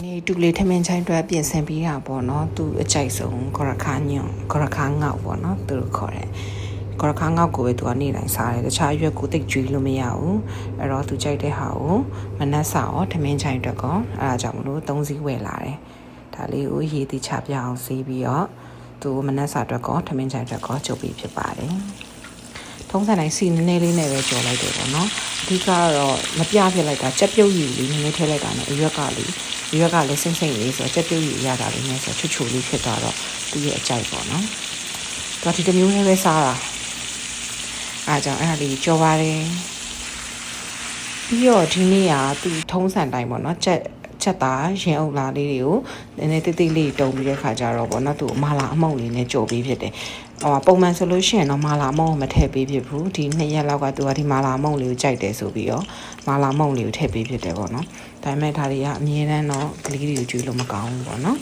နေ့တူလေးထမင်းချိုင်းအတွက်ပြင်ဆင်ပြီးတာပေါ့နော်သူအကြိုက်ဆုံးဂရခါညွန့်ဂရခါငေါ့ပေါ့နော်သူတို့ခေါ်တယ်ဂရခါငေါ့ကိုပဲသူကနေ့တိုင်းစားတယ်တခြားရွက်ကိုတိတ်ကျွေးလို့မရဘူးအဲ့တော့သူကြိုက်တဲ့ဟာကိုမနှက်စာရောထမင်းချိုင်းအတွက်ကောအဲ့ဒါကြောင့်မလို့3စီးဝယ်လာတယ်ဒါလေးကိုရေတိချပြအောင်စီးပြီးတော့သူမနှက်စာအတွက်ကောထမင်းချိုင်းအတွက်ကောချုပ်ပြီးဖြစ်ပါတယ်ထုံးစံတိုင်းစီနည်းနည်းလေးနဲ့ပဲကြော်လိုက်တယ်ပေါ့နော်အဓိကတော့မပြဖြစ်လိုက်တာကြက်ပြုတ်ရည်လေးနည်းနည်းထည့်လိုက်တာနဲ့အရွက်ကလေးရွက်ကလည်းစိမ့်စိမ့်လေးဆိုတော့ကြက်ပြုတ်ရည်ရတာလေးနဲ့ဆိုချွတ်ချွတ်လေးဖြစ်သွားတော့သူ့ရဲ့အကြိုက်ပေါ့နော်ဒါဒီတစ်မျိုးနဲ့ပဲစားတာအားကြောင့်အဲ့ဒါလေးကြော်ပါတယ်ပြီးတော့ဒီနေ့ကသူထုံးစံတိုင်းပေါ့နော်ချက်သားရင်အုပ်လားလေးတွေကိုနည်းနည်းတိတ်တိတ်လေးတုံပြီးတဲ့ခါကျတော့ပေါ့နော်သူမာလာအမုံလေးနဲ့ကြော်ပြီးဖြစ်တယ်ပုံမှန်ဆိုလို့ရှိရင်တော့မာလာမုံမထည့်ပေးဖြစ်ဘူးဒီ2ရက်လောက်ကသူကဒီမာလာမုံလေးကိုကြိုက်တယ်ဆိုပြီးတော့မာလာမုံလေးကိုထည့်ပေးဖြစ်တယ်ပေါ့နော်ဒါပေမဲ့ဒါတွေကအမြဲတမ်းတော့ကလေးတွေကိုကျွေးလို့မကောင်းဘူးပေါ့နော်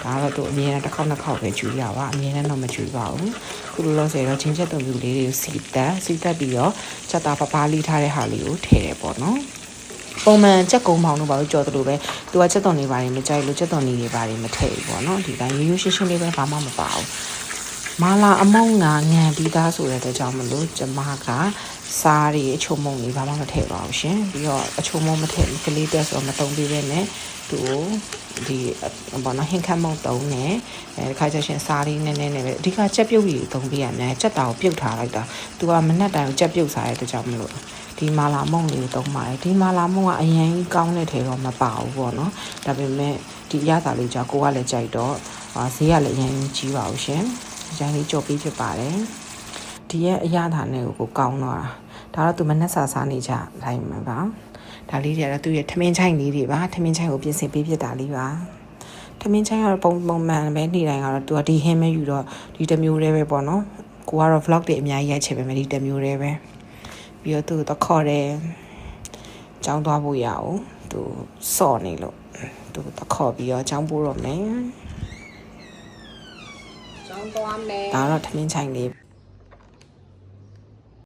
ဒါကတော့သူအမြဲတမ်းတစ်ခေါက်နှစ်ခေါက်ပဲကျွေးရပါအမြဲတမ်းတော့မကျွေးပါဘူးခုလိုလို့ဆိုတော့ချင်းချက်တုံပြူလေးတွေကိုစီတက်ပြီးတော့ချက်သားပပားလေးထားတဲ့ဟာလေးကိုထည့်တယ်ပေါ့နော်ပုံမှန်ချက်ကုန်းပေါင်းတို့ဘာလို့ကြော်တယ်လို့ပဲသူကချက်သွန်နေပါတယ်မကြိုက်လို့ချက်သွန်နေတွေပါတယ်မထည့်ဘူးပေါ့နော်ဒီတိုင်းရိုးရိုးရှင်းရှင်းလေးပဲဘာမှမပါဘူးမာလာအမုံငါငံပြီးသားဆိုတဲ့အတွက်ကြောင့်မလို့ကျမကစားရီအချုံမုံလေးဘာမှမထည့်ပါဘူးရှင်ပြီးတော့အချုံမုံမထည့်ကလေးတက်ဆိုတော့မတုံးသေးပဲနဲ့သူဒီဘာနော်ဟင်ခတ်မုံတုံးနဲ့ဒီခါကျရှင်စားရီနည်းနည်းနဲ့ပဲအဓိကချက်ပြုတ်ကြီးတုံးပေးရမယ်ချက်တာကိုပြုတ်ထားလိုက်တာသူကမနှက်တိုင်းကိုချက်ပြုတ်စားတဲ့အတွက်ကြောင့်မလို့ဒီမာလာမုံလေးတုံးပါတယ်ဒီမာလာမုံကအရင်ကောင်းတဲ့ထဲတော့မပါဘူးပေါ့နော်ဒါပေမဲ့ဒီရတာလေးကြောင့်ကိုကလည်းကြိုက်တော့ဈေးကလည်းအရင်ကြီးပါဘူးရှင်ဒီတိုင်းလေးကြော်ပြီးဖြစ်ပါတယ်ဒီရဲ့အရသာနဲ့ကိုကောင်းတော့တာဒါတော့သူမနှက်စားနေကြလိုက်မှာပါဒါလေးတွေကတော့သူရဲ့ထမင်းချိုင်းလေးတွေပါထမင်းချိုင်းကိုပြင်ဆင်ပေးဖြစ်တာလေးပါထမင်းချိုင်းကတော့ပုံမှန်ပဲနေ့တိုင်းကတော့သူကဒီဟင်းမဲယူတော့ဒီတစ်မျိုးတည်းပဲပေါ့နော်ကိုကတော့ vlog တွေအများကြီးရိုက်ချင်ပေမဲ့ဒီတစ်မျိုးတည်းပဲပြီးတော့သူတော့ခေါ်တယ်ကျောင်းသွားဖို့ရအောင်သူစော့နေလို့သူတော့ခေါ်ပြီးတော့ကျောင်းပို့တော့မယ်ကျောင်းသွားမယ်ဒါတော့ထမင်းချိုင်းလေး